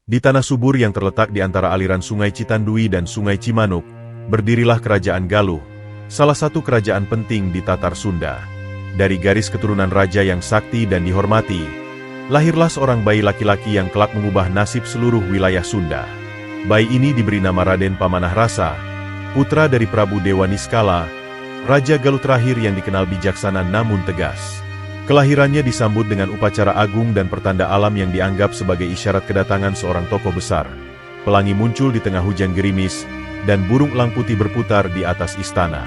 Di tanah subur yang terletak di antara aliran Sungai Citandui dan Sungai Cimanuk, berdirilah Kerajaan Galuh, salah satu kerajaan penting di Tatar Sunda. Dari garis keturunan raja yang sakti dan dihormati, lahirlah seorang bayi laki-laki yang kelak mengubah nasib seluruh wilayah Sunda. Bayi ini diberi nama Raden Pamanah Rasa, putra dari Prabu Dewa Niskala, Raja Galuh terakhir yang dikenal bijaksana namun tegas. Kelahirannya disambut dengan upacara agung dan pertanda alam yang dianggap sebagai isyarat kedatangan seorang tokoh besar. Pelangi muncul di tengah hujan gerimis, dan burung elang putih berputar di atas istana.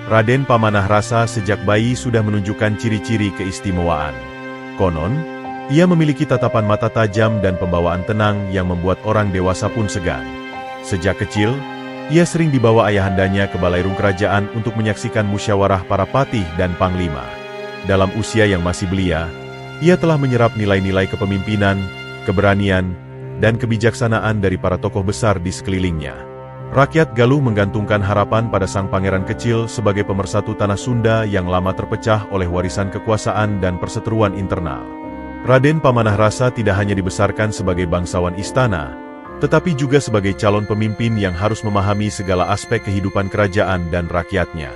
Raden Pamanah Rasa sejak bayi sudah menunjukkan ciri-ciri keistimewaan. Konon, ia memiliki tatapan mata tajam dan pembawaan tenang yang membuat orang dewasa pun segan. Sejak kecil, ia sering dibawa ayahandanya ke balairung kerajaan untuk menyaksikan musyawarah para patih dan panglima. Dalam usia yang masih belia, ia telah menyerap nilai-nilai kepemimpinan, keberanian, dan kebijaksanaan dari para tokoh besar di sekelilingnya. Rakyat Galuh menggantungkan harapan pada sang pangeran kecil sebagai pemersatu tanah Sunda yang lama terpecah oleh warisan kekuasaan dan perseteruan internal. Raden Pamanah Rasa tidak hanya dibesarkan sebagai bangsawan istana, tetapi juga sebagai calon pemimpin yang harus memahami segala aspek kehidupan kerajaan dan rakyatnya.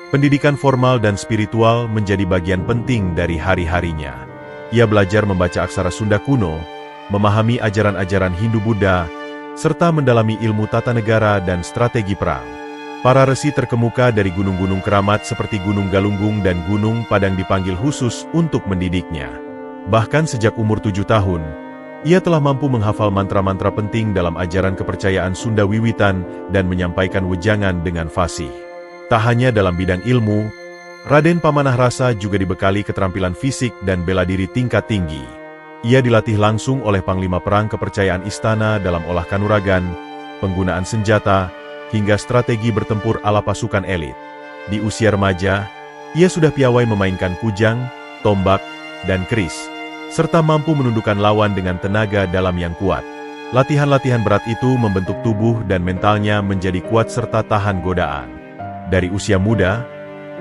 Pendidikan formal dan spiritual menjadi bagian penting dari hari-harinya. Ia belajar membaca aksara Sunda kuno, memahami ajaran-ajaran Hindu-Buddha, serta mendalami ilmu tata negara dan strategi perang. Para resi terkemuka dari gunung-gunung keramat seperti Gunung Galunggung dan Gunung Padang dipanggil khusus untuk mendidiknya. Bahkan sejak umur 7 tahun, ia telah mampu menghafal mantra-mantra penting dalam ajaran kepercayaan Sunda Wiwitan dan menyampaikan wejangan dengan fasih. Tak hanya dalam bidang ilmu, Raden Pamanah Rasa juga dibekali keterampilan fisik dan bela diri tingkat tinggi. Ia dilatih langsung oleh Panglima Perang kepercayaan istana dalam olah kanuragan, penggunaan senjata, hingga strategi bertempur ala pasukan elit. Di usia remaja, ia sudah piawai memainkan kujang, tombak, dan keris, serta mampu menundukkan lawan dengan tenaga dalam yang kuat. Latihan-latihan berat itu membentuk tubuh dan mentalnya menjadi kuat serta tahan godaan. Dari usia muda,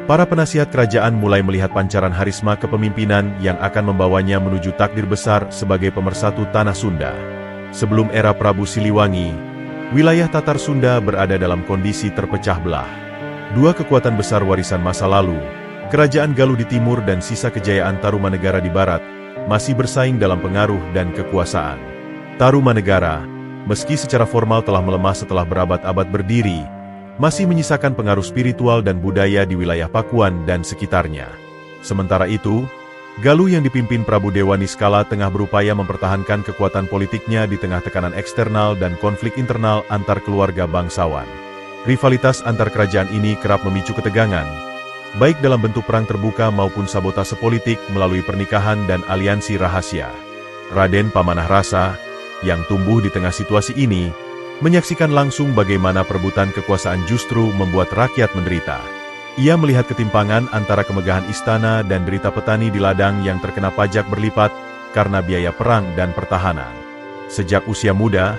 para penasihat kerajaan mulai melihat pancaran harisma kepemimpinan yang akan membawanya menuju takdir besar sebagai pemersatu tanah Sunda. Sebelum era Prabu Siliwangi, wilayah Tatar Sunda berada dalam kondisi terpecah belah. Dua kekuatan besar warisan masa lalu, Kerajaan Galuh di timur dan sisa kejayaan Tarumanegara di barat, masih bersaing dalam pengaruh dan kekuasaan. Tarumanegara, meski secara formal telah melemah setelah berabad-abad berdiri, masih menyisakan pengaruh spiritual dan budaya di wilayah Pakuan dan sekitarnya. Sementara itu, Galuh yang dipimpin Prabu Dewa Niskala tengah berupaya mempertahankan kekuatan politiknya di tengah tekanan eksternal dan konflik internal antar keluarga bangsawan. Rivalitas antar kerajaan ini kerap memicu ketegangan, baik dalam bentuk perang terbuka maupun sabotase politik melalui pernikahan dan aliansi rahasia. Raden Pamanah Rasa, yang tumbuh di tengah situasi ini, menyaksikan langsung bagaimana perebutan kekuasaan justru membuat rakyat menderita. Ia melihat ketimpangan antara kemegahan istana dan derita petani di ladang yang terkena pajak berlipat karena biaya perang dan pertahanan. Sejak usia muda,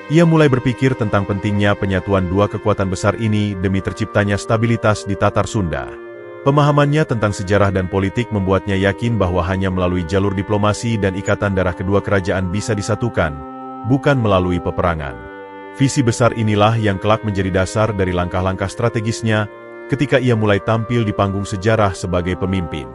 ia mulai berpikir tentang pentingnya penyatuan dua kekuatan besar ini demi terciptanya stabilitas di Tatar Sunda. Pemahamannya tentang sejarah dan politik membuatnya yakin bahwa hanya melalui jalur diplomasi dan ikatan darah kedua kerajaan bisa disatukan, bukan melalui peperangan. Visi besar inilah yang kelak menjadi dasar dari langkah-langkah strategisnya ketika ia mulai tampil di panggung sejarah sebagai pemimpin.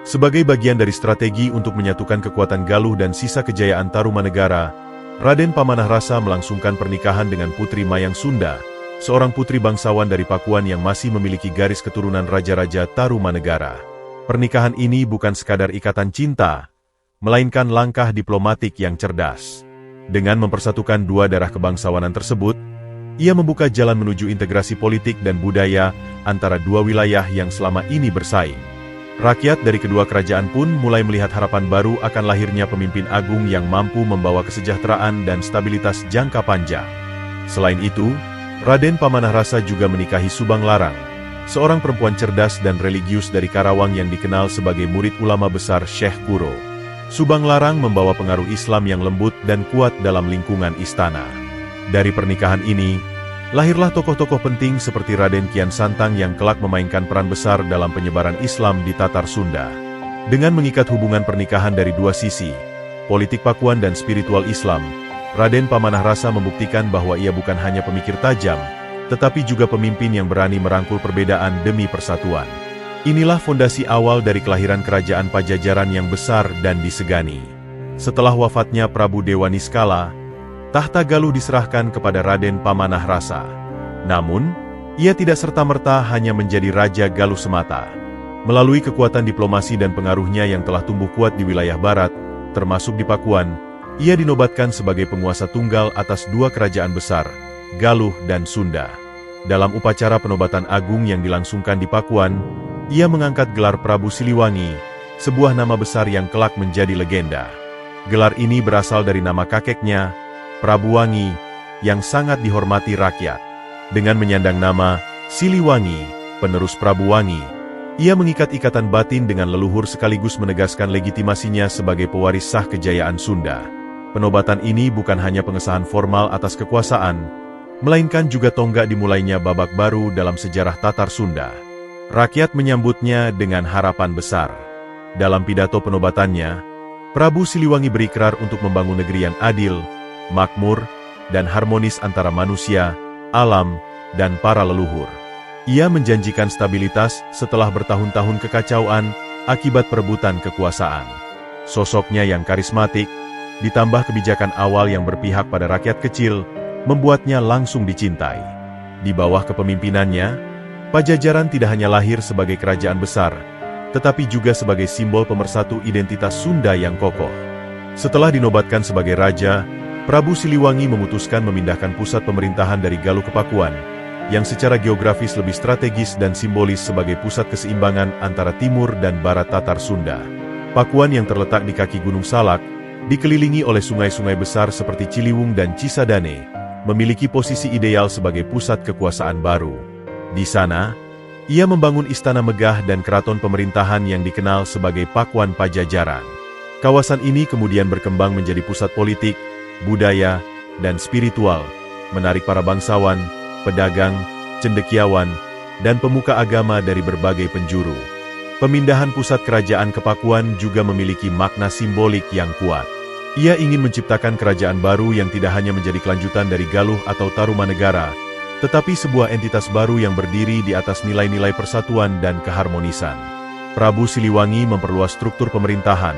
Sebagai bagian dari strategi untuk menyatukan kekuatan Galuh dan sisa kejayaan Tarumanegara, Raden Pamanah Rasa melangsungkan pernikahan dengan Putri Mayang Sunda, seorang putri bangsawan dari Pakuan yang masih memiliki garis keturunan raja-raja Tarumanegara. Pernikahan ini bukan sekadar ikatan cinta, melainkan langkah diplomatik yang cerdas. Dengan mempersatukan dua darah kebangsawanan tersebut, ia membuka jalan menuju integrasi politik dan budaya antara dua wilayah yang selama ini bersaing. Rakyat dari kedua kerajaan pun mulai melihat harapan baru akan lahirnya pemimpin agung yang mampu membawa kesejahteraan dan stabilitas jangka panjang. Selain itu, Raden Pamanah Rasa juga menikahi Subang Larang, seorang perempuan cerdas dan religius dari Karawang yang dikenal sebagai murid ulama besar Syekh Kuro. Subang Larang membawa pengaruh Islam yang lembut dan kuat dalam lingkungan istana. Dari pernikahan ini, lahirlah tokoh-tokoh penting seperti Raden Kian Santang yang kelak memainkan peran besar dalam penyebaran Islam di Tatar Sunda. Dengan mengikat hubungan pernikahan dari dua sisi, politik Pakuan dan spiritual Islam, Raden Pamanah Rasa membuktikan bahwa ia bukan hanya pemikir tajam, tetapi juga pemimpin yang berani merangkul perbedaan demi persatuan. Inilah fondasi awal dari kelahiran kerajaan Pajajaran yang besar dan disegani. Setelah wafatnya Prabu Dewa Niskala, tahta Galuh diserahkan kepada Raden Pamanah Rasa. Namun, ia tidak serta-merta hanya menjadi Raja Galuh semata. Melalui kekuatan diplomasi dan pengaruhnya yang telah tumbuh kuat di wilayah barat, termasuk di Pakuan, ia dinobatkan sebagai penguasa tunggal atas dua kerajaan besar, Galuh dan Sunda. Dalam upacara penobatan agung yang dilangsungkan di Pakuan, ia mengangkat gelar Prabu Siliwangi, sebuah nama besar yang kelak menjadi legenda. Gelar ini berasal dari nama kakeknya, Prabu Wangi, yang sangat dihormati rakyat. Dengan menyandang nama Siliwangi, penerus Prabu Wangi, ia mengikat ikatan batin dengan leluhur sekaligus menegaskan legitimasinya sebagai pewaris sah kejayaan Sunda. Penobatan ini bukan hanya pengesahan formal atas kekuasaan, melainkan juga tonggak dimulainya babak baru dalam sejarah Tatar Sunda. Rakyat menyambutnya dengan harapan besar. Dalam pidato penobatannya, Prabu Siliwangi berikrar untuk membangun negeri yang adil, makmur, dan harmonis antara manusia, alam, dan para leluhur. Ia menjanjikan stabilitas setelah bertahun-tahun kekacauan akibat perebutan kekuasaan. Sosoknya yang karismatik, ditambah kebijakan awal yang berpihak pada rakyat kecil, membuatnya langsung dicintai. Di bawah kepemimpinannya, Pajajaran tidak hanya lahir sebagai kerajaan besar, tetapi juga sebagai simbol pemersatu identitas Sunda yang kokoh. Setelah dinobatkan sebagai raja, Prabu Siliwangi memutuskan memindahkan pusat pemerintahan dari Galuh ke Pakuan, yang secara geografis lebih strategis dan simbolis sebagai pusat keseimbangan antara timur dan barat Tatar Sunda. Pakuan yang terletak di kaki Gunung Salak, dikelilingi oleh sungai-sungai besar seperti Ciliwung dan Cisadane, memiliki posisi ideal sebagai pusat kekuasaan baru. Di sana, ia membangun istana megah dan keraton pemerintahan yang dikenal sebagai Pakuan Pajajaran. Kawasan ini kemudian berkembang menjadi pusat politik, budaya, dan spiritual, menarik para bangsawan, pedagang, cendekiawan, dan pemuka agama dari berbagai penjuru. Pemindahan pusat kerajaan ke Pakuan juga memiliki makna simbolik yang kuat. Ia ingin menciptakan kerajaan baru yang tidak hanya menjadi kelanjutan dari Galuh atau Tarumanegara, tetapi sebuah entitas baru yang berdiri di atas nilai-nilai persatuan dan keharmonisan. Prabu Siliwangi memperluas struktur pemerintahan,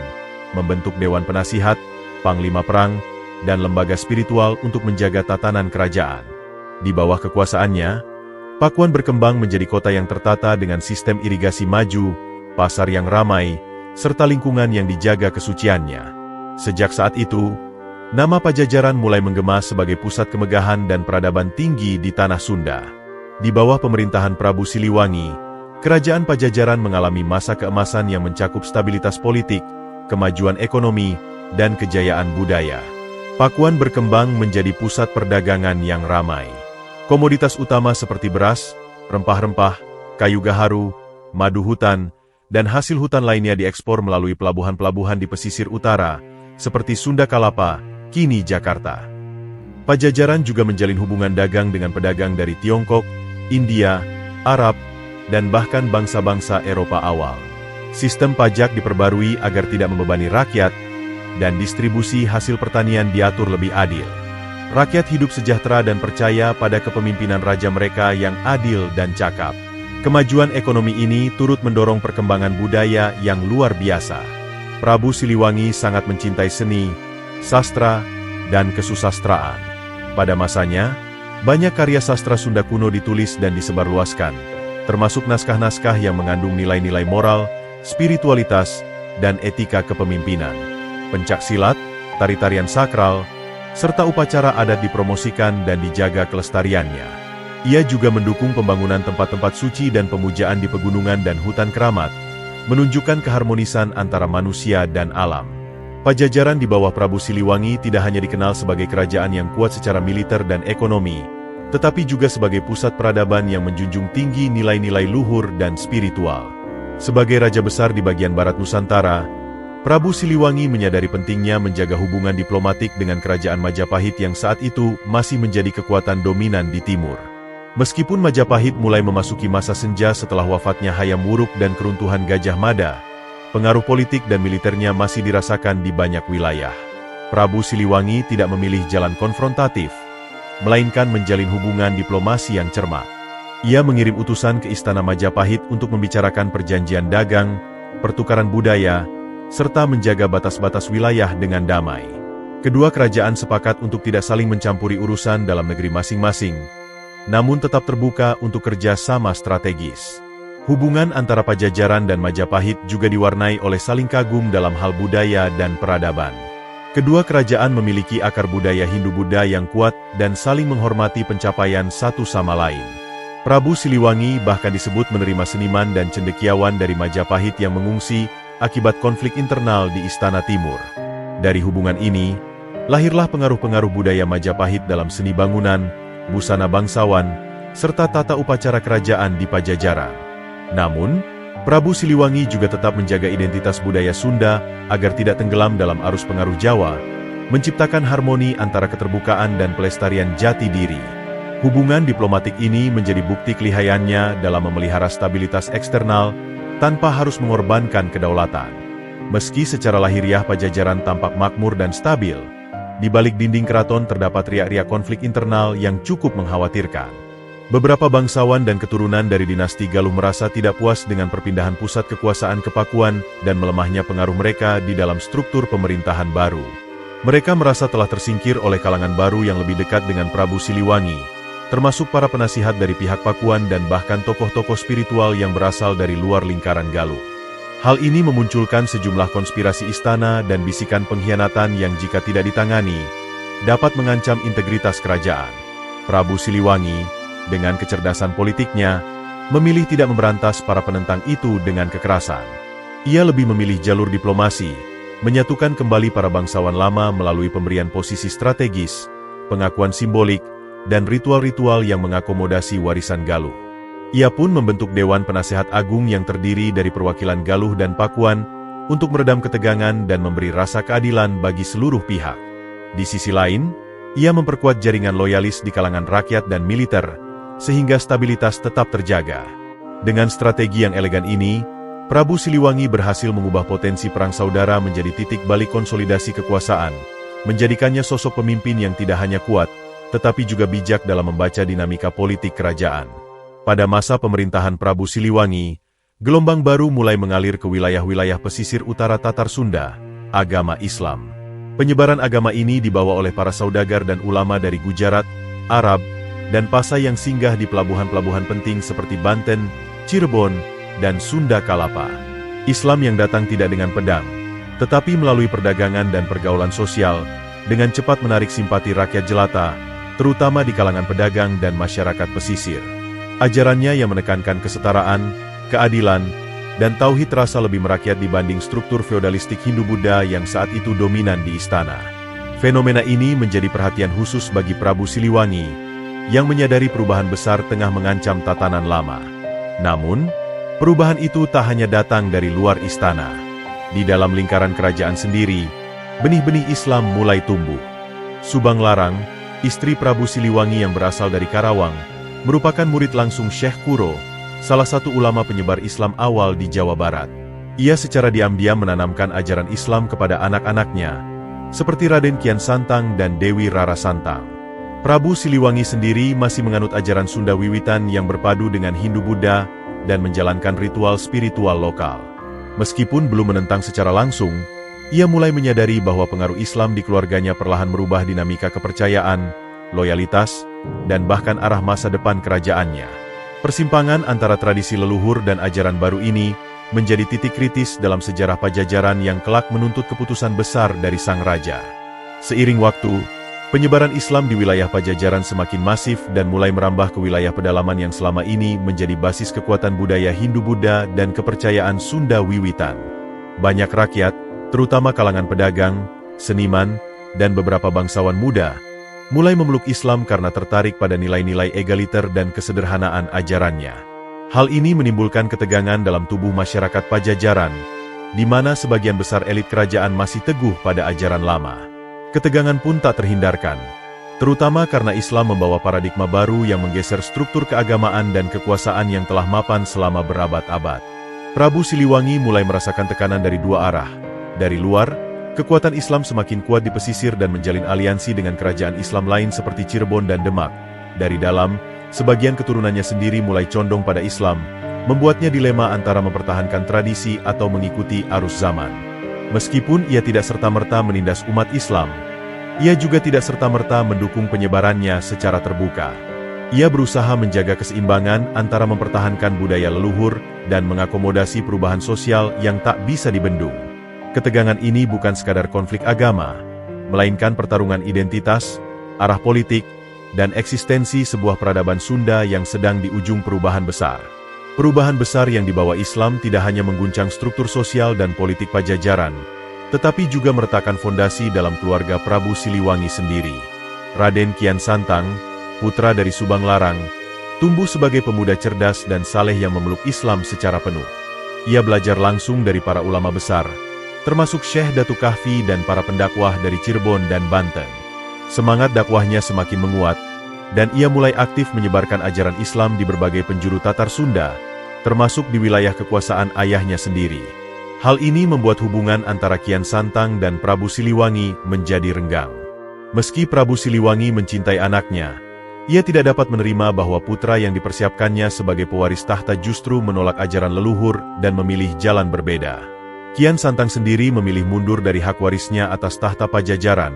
membentuk Dewan Penasihat, Panglima Perang, dan lembaga spiritual untuk menjaga tatanan kerajaan. Di bawah kekuasaannya, Pakuan berkembang menjadi kota yang tertata dengan sistem irigasi maju, pasar yang ramai, serta lingkungan yang dijaga kesuciannya. Sejak saat itu, nama Pajajaran mulai menggema sebagai pusat kemegahan dan peradaban tinggi di tanah Sunda. Di bawah pemerintahan Prabu Siliwangi, kerajaan Pajajaran mengalami masa keemasan yang mencakup stabilitas politik, kemajuan ekonomi, dan kejayaan budaya. Pakuan berkembang menjadi pusat perdagangan yang ramai. Komoditas utama seperti beras, rempah-rempah, kayu gaharu, madu hutan, dan hasil hutan lainnya diekspor melalui pelabuhan-pelabuhan di pesisir utara, seperti Sunda Kalapa, kini Jakarta. Pajajaran juga menjalin hubungan dagang dengan pedagang dari Tiongkok, India, Arab, dan bahkan bangsa-bangsa Eropa awal. Sistem pajak diperbarui agar tidak membebani rakyat, dan distribusi hasil pertanian diatur lebih adil. Rakyat hidup sejahtera dan percaya pada kepemimpinan raja mereka yang adil dan cakap. Kemajuan ekonomi ini turut mendorong perkembangan budaya yang luar biasa. Prabu Siliwangi sangat mencintai seni, sastra, dan kesusastraan. Pada masanya, banyak karya sastra Sunda kuno ditulis dan disebarluaskan, termasuk naskah-naskah yang mengandung nilai-nilai moral, spiritualitas, dan etika kepemimpinan. Pencak silat, tari-tarian sakral, serta upacara adat dipromosikan dan dijaga kelestariannya. Ia juga mendukung pembangunan tempat-tempat suci dan pemujaan di pegunungan dan hutan keramat, menunjukkan keharmonisan antara manusia dan alam. Pajajaran di bawah Prabu Siliwangi tidak hanya dikenal sebagai kerajaan yang kuat secara militer dan ekonomi, tetapi juga sebagai pusat peradaban yang menjunjung tinggi nilai-nilai luhur dan spiritual. Sebagai raja besar di bagian barat Nusantara, Prabu Siliwangi menyadari pentingnya menjaga hubungan diplomatik dengan kerajaan Majapahit yang saat itu masih menjadi kekuatan dominan di timur. Meskipun Majapahit mulai memasuki masa senja setelah wafatnya Hayam Wuruk dan keruntuhan Gajah Mada, pengaruh politik dan militernya masih dirasakan di banyak wilayah. Prabu Siliwangi tidak memilih jalan konfrontatif, melainkan menjalin hubungan diplomasi yang cermat. Ia mengirim utusan ke Istana Majapahit untuk membicarakan perjanjian dagang, pertukaran budaya, serta menjaga batas-batas wilayah dengan damai. Kedua kerajaan sepakat untuk tidak saling mencampuri urusan dalam negeri masing-masing, namun tetap terbuka untuk kerja sama strategis. Hubungan antara Pajajaran dan Majapahit juga diwarnai oleh saling kagum dalam hal budaya dan peradaban. Kedua kerajaan memiliki akar budaya Hindu-Buddha yang kuat dan saling menghormati pencapaian satu sama lain. Prabu Siliwangi bahkan disebut menerima seniman dan cendekiawan dari Majapahit yang mengungsi akibat konflik internal di Istana Timur. Dari hubungan ini, lahirlah pengaruh-pengaruh budaya Majapahit dalam seni bangunan, busana bangsawan, serta tata upacara kerajaan di Pajajaran. Namun, Prabu Siliwangi juga tetap menjaga identitas budaya Sunda agar tidak tenggelam dalam arus pengaruh Jawa, menciptakan harmoni antara keterbukaan dan pelestarian jati diri. Hubungan diplomatik ini menjadi bukti kelihayannya dalam memelihara stabilitas eksternal tanpa harus mengorbankan kedaulatan. Meski secara lahiriah Pajajaran tampak makmur dan stabil, di balik dinding keraton terdapat riak-riak konflik internal yang cukup mengkhawatirkan. Beberapa bangsawan dan keturunan dari dinasti Galuh merasa tidak puas dengan perpindahan pusat kekuasaan ke Pakuan dan melemahnya pengaruh mereka di dalam struktur pemerintahan baru. Mereka merasa telah tersingkir oleh kalangan baru yang lebih dekat dengan Prabu Siliwangi, termasuk para penasihat dari pihak Pakuan dan bahkan tokoh-tokoh spiritual yang berasal dari luar lingkaran Galuh. Hal ini memunculkan sejumlah konspirasi istana dan bisikan pengkhianatan yang jika tidak ditangani, dapat mengancam integritas kerajaan. Prabu Siliwangi, dengan kecerdasan politiknya, memilih tidak memberantas para penentang itu dengan kekerasan. Ia lebih memilih jalur diplomasi, menyatukan kembali para bangsawan lama melalui pemberian posisi strategis, pengakuan simbolik, dan ritual-ritual yang mengakomodasi warisan Galuh. Ia pun membentuk Dewan Penasehat Agung yang terdiri dari perwakilan Galuh dan Pakuan untuk meredam ketegangan dan memberi rasa keadilan bagi seluruh pihak. Di sisi lain, ia memperkuat jaringan loyalis di kalangan rakyat dan militer, sehingga stabilitas tetap terjaga. Dengan strategi yang elegan ini, Prabu Siliwangi berhasil mengubah potensi perang saudara menjadi titik balik konsolidasi kekuasaan, menjadikannya sosok pemimpin yang tidak hanya kuat, tetapi juga bijak dalam membaca dinamika politik kerajaan. Pada masa pemerintahan Prabu Siliwangi, gelombang baru mulai mengalir ke wilayah-wilayah pesisir utara Tatar Sunda, agama Islam. Penyebaran agama ini dibawa oleh para saudagar dan ulama dari Gujarat, Arab, dan Pasai yang singgah di pelabuhan-pelabuhan penting seperti Banten, Cirebon, dan Sunda Kalapa. Islam yang datang tidak dengan pedang, tetapi melalui perdagangan dan pergaulan sosial, dengan cepat menarik simpati rakyat jelata, terutama di kalangan pedagang dan masyarakat pesisir. Ajarannya yang menekankan kesetaraan, keadilan, dan tauhid terasa lebih merakyat dibanding struktur feodalistik Hindu-Buddha yang saat itu dominan di istana. Fenomena ini menjadi perhatian khusus bagi Prabu Siliwangi, yang menyadari perubahan besar tengah mengancam tatanan lama. Namun, perubahan itu tak hanya datang dari luar istana. Di dalam lingkaran kerajaan sendiri, benih-benih Islam mulai tumbuh. Subang Larang, istri Prabu Siliwangi yang berasal dari Karawang, merupakan murid langsung Syekh Kuro, salah satu ulama penyebar Islam awal di Jawa Barat. Ia secara diam-diam menanamkan ajaran Islam kepada anak-anaknya, seperti Raden Kian Santang dan Dewi Rara Santang. Prabu Siliwangi sendiri masih menganut ajaran Sunda Wiwitan yang berpadu dengan Hindu-Buddha dan menjalankan ritual spiritual lokal. Meskipun belum menentang secara langsung, ia mulai menyadari bahwa pengaruh Islam di keluarganya perlahan merubah dinamika kepercayaan, loyalitas, dan bahkan arah masa depan kerajaannya. Persimpangan antara tradisi leluhur dan ajaran baru ini menjadi titik kritis dalam sejarah Pajajaran yang kelak menuntut keputusan besar dari sang raja. Seiring waktu, penyebaran Islam di wilayah Pajajaran semakin masif dan mulai merambah ke wilayah pedalaman yang selama ini menjadi basis kekuatan budaya Hindu-Buddha dan kepercayaan Sunda Wiwitan. Banyak rakyat, terutama kalangan pedagang, seniman, dan beberapa bangsawan muda, mulai memeluk Islam karena tertarik pada nilai-nilai egaliter dan kesederhanaan ajarannya. Hal ini menimbulkan ketegangan dalam tubuh masyarakat Pajajaran, di mana sebagian besar elit kerajaan masih teguh pada ajaran lama. Ketegangan pun tak terhindarkan, terutama karena Islam membawa paradigma baru yang menggeser struktur keagamaan dan kekuasaan yang telah mapan selama berabad-abad. Prabu Siliwangi mulai merasakan tekanan dari dua arah, dari luar, Kekuatan Islam semakin kuat di pesisir dan menjalin aliansi dengan kerajaan Islam lain seperti Cirebon dan Demak. Dari dalam, sebagian keturunannya sendiri mulai condong pada Islam, membuatnya dilema antara mempertahankan tradisi atau mengikuti arus zaman. Meskipun ia tidak serta-merta menindas umat Islam, ia juga tidak serta-merta mendukung penyebarannya secara terbuka. Ia berusaha menjaga keseimbangan antara mempertahankan budaya leluhur dan mengakomodasi perubahan sosial yang tak bisa dibendung. Ketegangan ini bukan sekadar konflik agama, melainkan pertarungan identitas, arah politik, dan eksistensi sebuah peradaban Sunda yang sedang di ujung perubahan besar. Perubahan besar yang dibawa Islam tidak hanya mengguncang struktur sosial dan politik Pajajaran, tetapi juga meletakkan fondasi dalam keluarga Prabu Siliwangi sendiri. Raden Kian Santang, putra dari Subang Larang, tumbuh sebagai pemuda cerdas dan saleh yang memeluk Islam secara penuh. Ia belajar langsung dari para ulama besar, termasuk Syekh Datuk Kahfi dan para pendakwah dari Cirebon dan Banten. Semangat dakwahnya semakin menguat, dan ia mulai aktif menyebarkan ajaran Islam di berbagai penjuru Tatar Sunda, termasuk di wilayah kekuasaan ayahnya sendiri. Hal ini membuat hubungan antara Kian Santang dan Prabu Siliwangi menjadi renggang. Meski Prabu Siliwangi mencintai anaknya, ia tidak dapat menerima bahwa putra yang dipersiapkannya sebagai pewaris tahta justru menolak ajaran leluhur dan memilih jalan berbeda. Kian Santang sendiri memilih mundur dari hak warisnya atas tahta Pajajaran,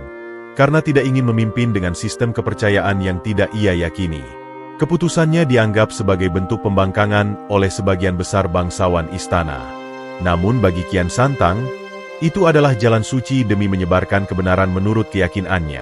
karena tidak ingin memimpin dengan sistem kepercayaan yang tidak ia yakini. Keputusannya dianggap sebagai bentuk pembangkangan oleh sebagian besar bangsawan istana. Namun bagi Kian Santang, itu adalah jalan suci demi menyebarkan kebenaran menurut keyakinannya.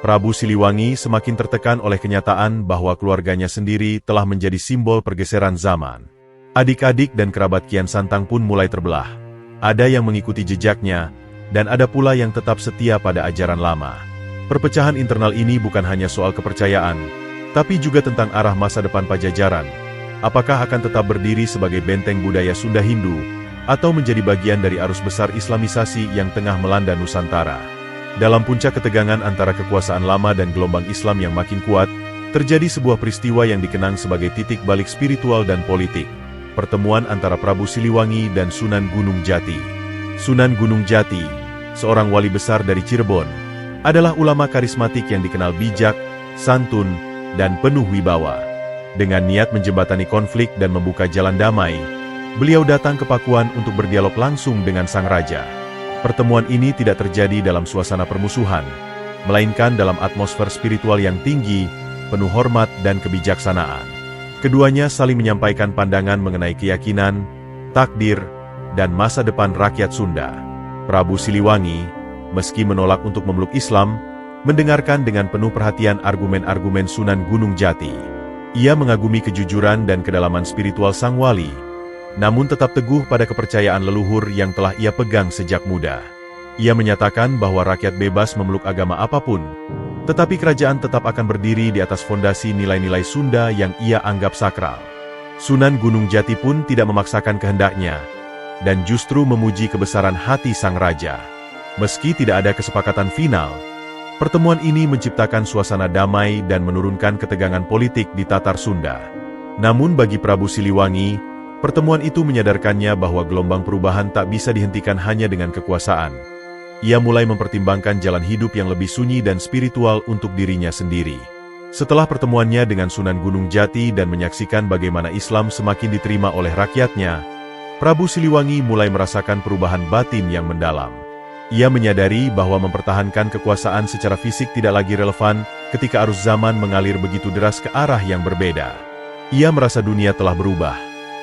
Prabu Siliwangi semakin tertekan oleh kenyataan bahwa keluarganya sendiri telah menjadi simbol pergeseran zaman. Adik-adik dan kerabat Kian Santang pun mulai terbelah. Ada yang mengikuti jejaknya, dan ada pula yang tetap setia pada ajaran lama. Perpecahan internal ini bukan hanya soal kepercayaan, tapi juga tentang arah masa depan Pajajaran. Apakah akan tetap berdiri sebagai benteng budaya Sunda Hindu, atau menjadi bagian dari arus besar Islamisasi yang tengah melanda Nusantara? Dalam puncak ketegangan antara kekuasaan lama dan gelombang Islam yang makin kuat, terjadi sebuah peristiwa yang dikenang sebagai titik balik spiritual dan politik. Pertemuan antara Prabu Siliwangi dan Sunan Gunung Jati. Sunan Gunung Jati, seorang wali besar dari Cirebon, adalah ulama karismatik yang dikenal bijak, santun, dan penuh wibawa. Dengan niat menjembatani konflik dan membuka jalan damai, beliau datang ke Pakuan untuk berdialog langsung dengan sang raja. Pertemuan ini tidak terjadi dalam suasana permusuhan, melainkan dalam atmosfer spiritual yang tinggi, penuh hormat dan kebijaksanaan. Keduanya saling menyampaikan pandangan mengenai keyakinan, takdir, dan masa depan rakyat Sunda. Prabu Siliwangi, meski menolak untuk memeluk Islam, mendengarkan dengan penuh perhatian argumen-argumen Sunan Gunung Jati. Ia mengagumi kejujuran dan kedalaman spiritual sang wali, namun tetap teguh pada kepercayaan leluhur yang telah ia pegang sejak muda. Ia menyatakan bahwa rakyat bebas memeluk agama apapun, tetapi kerajaan tetap akan berdiri di atas fondasi nilai-nilai Sunda yang ia anggap sakral. Sunan Gunung Jati pun tidak memaksakan kehendaknya, dan justru memuji kebesaran hati sang raja. Meski tidak ada kesepakatan final, pertemuan ini menciptakan suasana damai dan menurunkan ketegangan politik di Tatar Sunda. Namun bagi Prabu Siliwangi, pertemuan itu menyadarkannya bahwa gelombang perubahan tak bisa dihentikan hanya dengan kekuasaan. Ia mulai mempertimbangkan jalan hidup yang lebih sunyi dan spiritual untuk dirinya sendiri. Setelah pertemuannya dengan Sunan Gunung Jati dan menyaksikan bagaimana Islam semakin diterima oleh rakyatnya, Prabu Siliwangi mulai merasakan perubahan batin yang mendalam. Ia menyadari bahwa mempertahankan kekuasaan secara fisik tidak lagi relevan ketika arus zaman mengalir begitu deras ke arah yang berbeda. Ia merasa dunia telah berubah,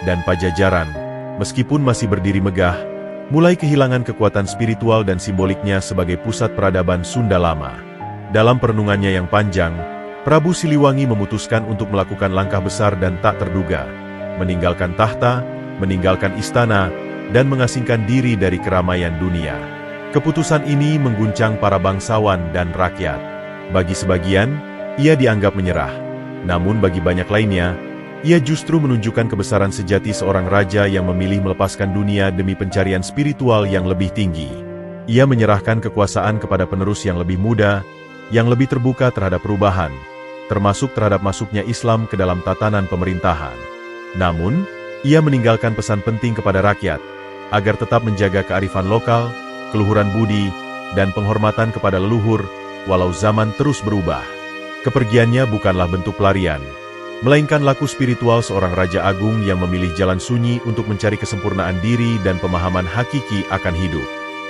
dan Pajajaran, meskipun masih berdiri megah, mulai kehilangan kekuatan spiritual dan simboliknya sebagai pusat peradaban Sunda lama. Dalam perenungannya yang panjang, Prabu Siliwangi memutuskan untuk melakukan langkah besar dan tak terduga, meninggalkan tahta, meninggalkan istana, dan mengasingkan diri dari keramaian dunia. Keputusan ini mengguncang para bangsawan dan rakyat. Bagi sebagian, ia dianggap menyerah. Namun bagi banyak lainnya, ia justru menunjukkan kebesaran sejati seorang raja yang memilih melepaskan dunia demi pencarian spiritual yang lebih tinggi. Ia menyerahkan kekuasaan kepada penerus yang lebih muda, yang lebih terbuka terhadap perubahan, termasuk terhadap masuknya Islam ke dalam tatanan pemerintahan. Namun, ia meninggalkan pesan penting kepada rakyat, agar tetap menjaga kearifan lokal, keluhuran budi, dan penghormatan kepada leluhur, walau zaman terus berubah. Kepergiannya bukanlah bentuk pelarian, melainkan laku spiritual seorang Raja Agung yang memilih jalan sunyi untuk mencari kesempurnaan diri dan pemahaman hakiki akan hidup.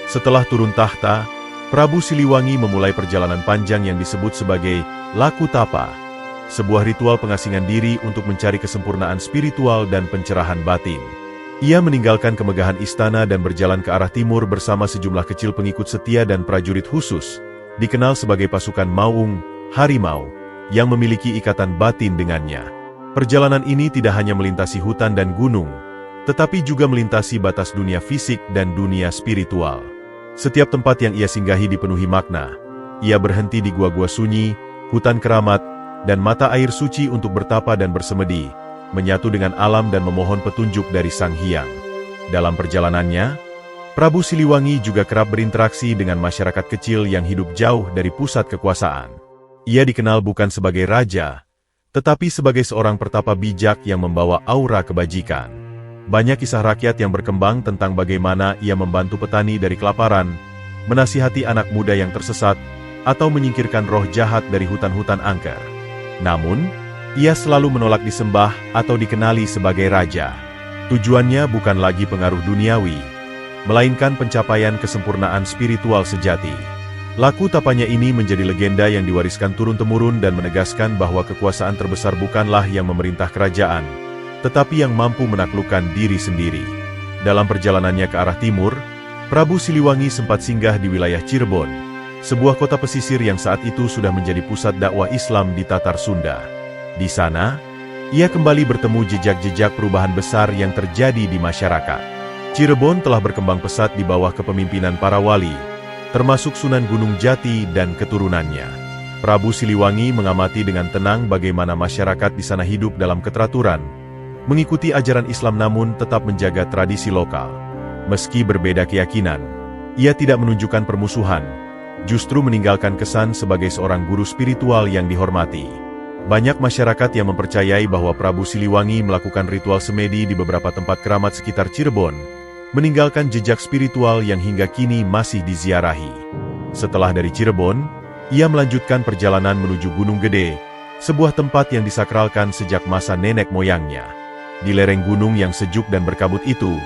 Setelah turun tahta, Prabu Siliwangi memulai perjalanan panjang yang disebut sebagai Laku Tapa, sebuah ritual pengasingan diri untuk mencari kesempurnaan spiritual dan pencerahan batin. Ia meninggalkan kemegahan istana dan berjalan ke arah timur bersama sejumlah kecil pengikut setia dan prajurit khusus, dikenal sebagai pasukan Maung, Harimau, yang memiliki ikatan batin dengannya. Perjalanan ini tidak hanya melintasi hutan dan gunung, tetapi juga melintasi batas dunia fisik dan dunia spiritual. Setiap tempat yang ia singgahi dipenuhi makna. Ia berhenti di gua-gua sunyi, hutan keramat, dan mata air suci untuk bertapa dan bersemedi, menyatu dengan alam dan memohon petunjuk dari Sang Hyang. Dalam perjalanannya, Prabu Siliwangi juga kerap berinteraksi dengan masyarakat kecil yang hidup jauh dari pusat kekuasaan. Ia dikenal bukan sebagai raja, tetapi sebagai seorang pertapa bijak yang membawa aura kebajikan. Banyak kisah rakyat yang berkembang tentang bagaimana ia membantu petani dari kelaparan, menasihati anak muda yang tersesat, atau menyingkirkan roh jahat dari hutan-hutan angker. Namun, ia selalu menolak disembah atau dikenali sebagai raja. Tujuannya bukan lagi pengaruh duniawi, melainkan pencapaian kesempurnaan spiritual sejati. Laku tapanya ini menjadi legenda yang diwariskan turun-temurun dan menegaskan bahwa kekuasaan terbesar bukanlah yang memerintah kerajaan, tetapi yang mampu menaklukkan diri sendiri. Dalam perjalanannya ke arah timur, Prabu Siliwangi sempat singgah di wilayah Cirebon, sebuah kota pesisir yang saat itu sudah menjadi pusat dakwah Islam di Tatar Sunda. Di sana, ia kembali bertemu jejak-jejak perubahan besar yang terjadi di masyarakat. Cirebon telah berkembang pesat di bawah kepemimpinan para wali, termasuk Sunan Gunung Jati dan keturunannya. Prabu Siliwangi mengamati dengan tenang bagaimana masyarakat di sana hidup dalam keteraturan, mengikuti ajaran Islam namun tetap menjaga tradisi lokal. Meski berbeda keyakinan, ia tidak menunjukkan permusuhan, justru meninggalkan kesan sebagai seorang guru spiritual yang dihormati. Banyak masyarakat yang mempercayai bahwa Prabu Siliwangi melakukan ritual semedi di beberapa tempat keramat sekitar Cirebon, meninggalkan jejak spiritual yang hingga kini masih diziarahi. Setelah dari Cirebon, ia melanjutkan perjalanan menuju Gunung Gede, sebuah tempat yang disakralkan sejak masa nenek moyangnya. Di lereng gunung yang sejuk dan berkabut itu,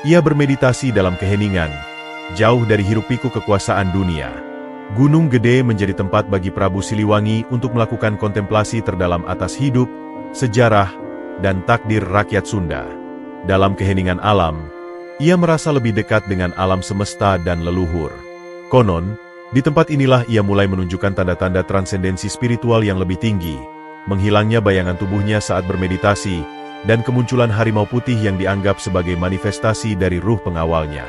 ia bermeditasi dalam keheningan, jauh dari hiruk-pikuk kekuasaan dunia. Gunung Gede menjadi tempat bagi Prabu Siliwangi untuk melakukan kontemplasi terdalam atas hidup, sejarah, dan takdir rakyat Sunda. Dalam keheningan alam, ia merasa lebih dekat dengan alam semesta dan leluhur. Konon, di tempat inilah ia mulai menunjukkan tanda-tanda transendensi spiritual yang lebih tinggi, menghilangnya bayangan tubuhnya saat bermeditasi, dan kemunculan harimau putih yang dianggap sebagai manifestasi dari ruh pengawalnya.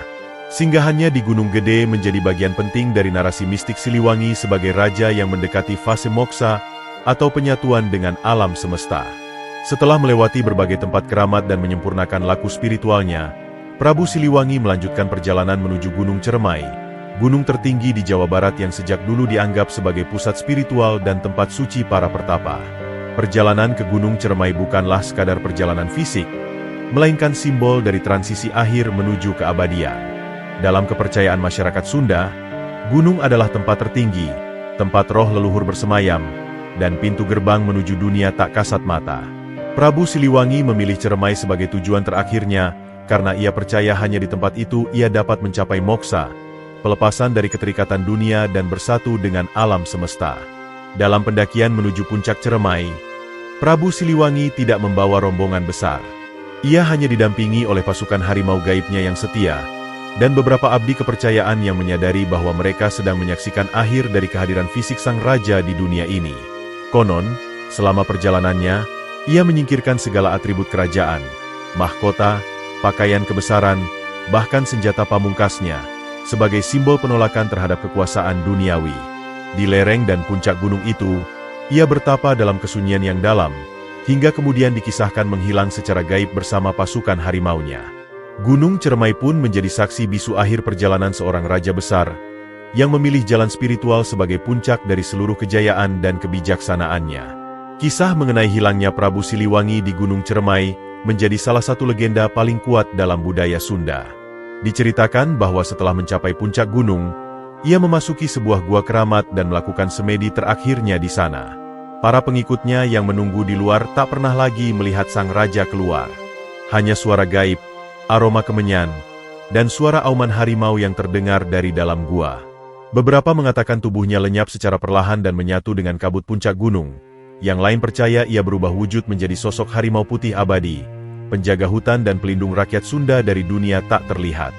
Singgahannya di Gunung Gede menjadi bagian penting dari narasi mistik Siliwangi sebagai raja yang mendekati fase moksa atau penyatuan dengan alam semesta. Setelah melewati berbagai tempat keramat dan menyempurnakan laku spiritualnya, Prabu Siliwangi melanjutkan perjalanan menuju Gunung Ceremai, gunung tertinggi di Jawa Barat yang sejak dulu dianggap sebagai pusat spiritual dan tempat suci para pertapa. Perjalanan ke Gunung Ceremai bukanlah sekadar perjalanan fisik, melainkan simbol dari transisi akhir menuju keabadian. Dalam kepercayaan masyarakat Sunda, gunung adalah tempat tertinggi, tempat roh leluhur bersemayam, dan pintu gerbang menuju dunia tak kasat mata. Prabu Siliwangi memilih Ceremai sebagai tujuan terakhirnya, karena ia percaya hanya di tempat itu ia dapat mencapai moksa, pelepasan dari keterikatan dunia dan bersatu dengan alam semesta. Dalam pendakian menuju puncak Ceremai, Prabu Siliwangi tidak membawa rombongan besar. Ia hanya didampingi oleh pasukan harimau gaibnya yang setia, dan beberapa abdi kepercayaan yang menyadari bahwa mereka sedang menyaksikan akhir dari kehadiran fisik sang raja di dunia ini. Konon, selama perjalanannya, ia menyingkirkan segala atribut kerajaan, mahkota, pakaian kebesaran, bahkan senjata pamungkasnya, sebagai simbol penolakan terhadap kekuasaan duniawi. Di lereng dan puncak gunung itu, ia bertapa dalam kesunyian yang dalam, hingga kemudian dikisahkan menghilang secara gaib bersama pasukan harimaunya. Gunung Ceremai pun menjadi saksi bisu akhir perjalanan seorang raja besar, yang memilih jalan spiritual sebagai puncak dari seluruh kejayaan dan kebijaksanaannya. Kisah mengenai hilangnya Prabu Siliwangi di Gunung Ceremai menjadi salah satu legenda paling kuat dalam budaya Sunda. Diceritakan bahwa setelah mencapai puncak gunung, Ia memasuki sebuah gua keramat dan melakukan semedi terakhirnya di sana. Para pengikutnya yang menunggu di luar tak pernah lagi melihat sang raja keluar. Hanya suara gaib, aroma kemenyan, dan suara auman harimau yang terdengar dari dalam gua. Beberapa mengatakan tubuhnya lenyap secara perlahan dan menyatu dengan kabut puncak gunung. Yang lain percaya ia berubah wujud menjadi sosok harimau putih abadi, penjaga hutan dan pelindung rakyat Sunda dari dunia tak terlihat.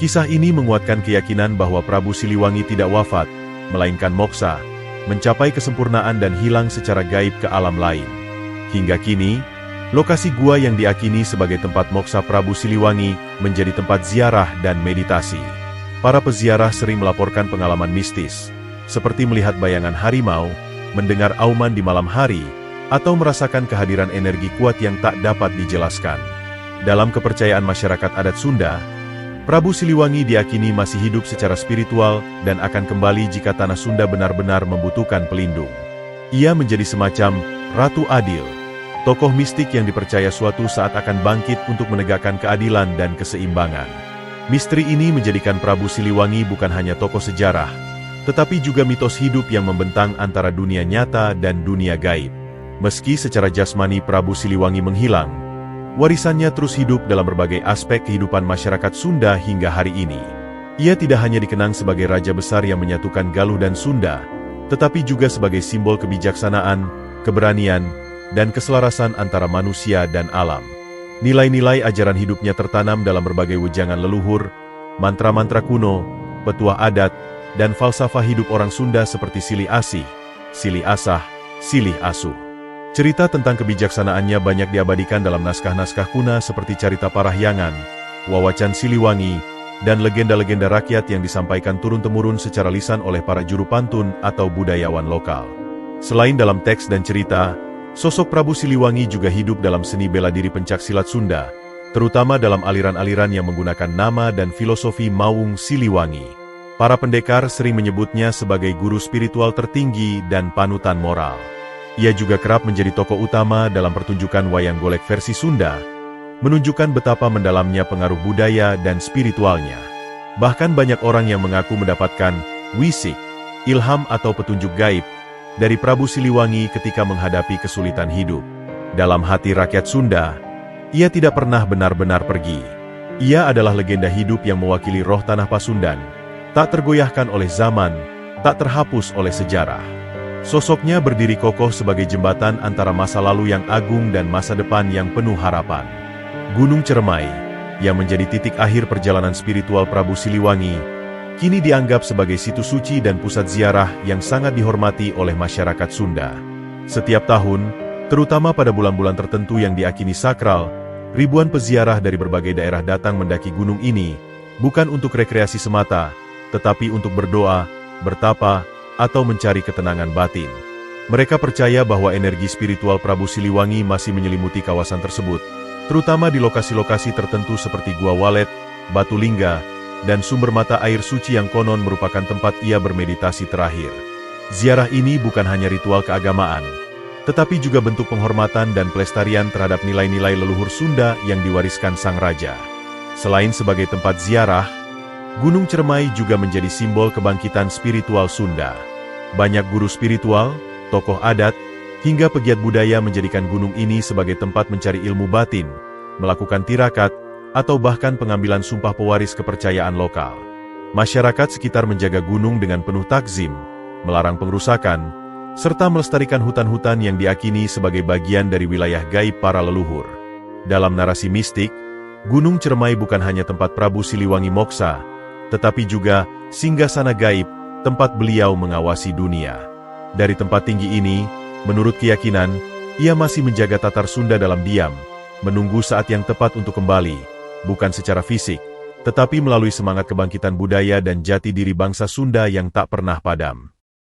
Kisah ini menguatkan keyakinan bahwa Prabu Siliwangi tidak wafat, melainkan moksa, mencapai kesempurnaan dan hilang secara gaib ke alam lain. Hingga kini, lokasi gua yang diakini sebagai tempat moksa Prabu Siliwangi menjadi tempat ziarah dan meditasi. Para peziarah sering melaporkan pengalaman mistis, seperti melihat bayangan harimau, mendengar auman di malam hari, atau merasakan kehadiran energi kuat yang tak dapat dijelaskan. Dalam kepercayaan masyarakat adat Sunda, Prabu Siliwangi diyakini masih hidup secara spiritual dan akan kembali jika tanah Sunda benar-benar membutuhkan pelindung. Ia menjadi semacam Ratu Adil, tokoh mistik yang dipercaya suatu saat akan bangkit untuk menegakkan keadilan dan keseimbangan. Misteri ini menjadikan Prabu Siliwangi bukan hanya tokoh sejarah, tetapi juga mitos hidup yang membentang antara dunia nyata dan dunia gaib. Meski secara jasmani Prabu Siliwangi menghilang, warisannya terus hidup dalam berbagai aspek kehidupan masyarakat Sunda hingga hari ini. Ia tidak hanya dikenang sebagai raja besar yang menyatukan Galuh dan Sunda, tetapi juga sebagai simbol kebijaksanaan, keberanian, dan keselarasan antara manusia dan alam. Nilai-nilai ajaran hidupnya tertanam dalam berbagai wejangan leluhur, mantra-mantra kuno, petuah adat, dan falsafah hidup orang Sunda seperti Silih Asih, Silih Asah, Silih Asuh. Cerita tentang kebijaksanaannya banyak diabadikan dalam naskah-naskah kuna seperti Carita Parahyangan, Wawacan Siliwangi, dan legenda-legenda rakyat yang disampaikan turun-temurun secara lisan oleh para juru pantun atau budayawan lokal. Selain dalam teks dan cerita, sosok Prabu Siliwangi juga hidup dalam seni bela diri pencaksilat Sunda, terutama dalam aliran-aliran yang menggunakan nama dan filosofi Mawung Siliwangi. Para pendekar sering menyebutnya sebagai guru spiritual tertinggi dan panutan moral. Ia juga kerap menjadi tokoh utama dalam pertunjukan wayang golek versi Sunda, menunjukkan betapa mendalamnya pengaruh budaya dan spiritualnya. Bahkan banyak orang yang mengaku mendapatkan wisik, ilham atau petunjuk gaib dari Prabu Siliwangi ketika menghadapi kesulitan hidup. Dalam hati rakyat Sunda, ia tidak pernah benar-benar pergi. Ia adalah legenda hidup yang mewakili roh tanah Pasundan, tak tergoyahkan oleh zaman, tak terhapus oleh sejarah. Sosoknya berdiri kokoh sebagai jembatan antara masa lalu yang agung dan masa depan yang penuh harapan. Gunung Ceremai, yang menjadi titik akhir perjalanan spiritual Prabu Siliwangi, kini dianggap sebagai situs suci dan pusat ziarah yang sangat dihormati oleh masyarakat Sunda. Setiap tahun, terutama pada bulan-bulan tertentu yang diakini sakral, ribuan peziarah dari berbagai daerah datang mendaki gunung ini, bukan untuk rekreasi semata, tetapi untuk berdoa, bertapa, atau mencari ketenangan batin. Mereka percaya bahwa energi spiritual Prabu Siliwangi masih menyelimuti kawasan tersebut, terutama di lokasi-lokasi tertentu seperti Gua Walet, Batu Lingga, dan sumber mata air suci yang konon merupakan tempat ia bermeditasi terakhir. Ziarah ini bukan hanya ritual keagamaan, tetapi juga bentuk penghormatan dan pelestarian terhadap nilai-nilai leluhur Sunda yang diwariskan sang raja. Selain sebagai tempat ziarah, Gunung Ceremai juga menjadi simbol kebangkitan spiritual Sunda. Banyak guru spiritual, tokoh adat, hingga pegiat budaya menjadikan gunung ini sebagai tempat mencari ilmu batin, melakukan tirakat, atau bahkan pengambilan sumpah pewaris kepercayaan lokal. Masyarakat sekitar menjaga gunung dengan penuh takzim, melarang pengrusakan, serta melestarikan hutan-hutan yang diakini sebagai bagian dari wilayah gaib para leluhur. Dalam narasi mistik, Gunung Ceremai bukan hanya tempat Prabu Siliwangi moksa, tetapi juga singgasana gaib, tempat beliau mengawasi dunia. Dari tempat tinggi ini, menurut keyakinan, ia masih menjaga tatar Sunda dalam diam, menunggu saat yang tepat untuk kembali, bukan secara fisik, tetapi melalui semangat kebangkitan budaya dan jati diri bangsa Sunda yang tak pernah padam.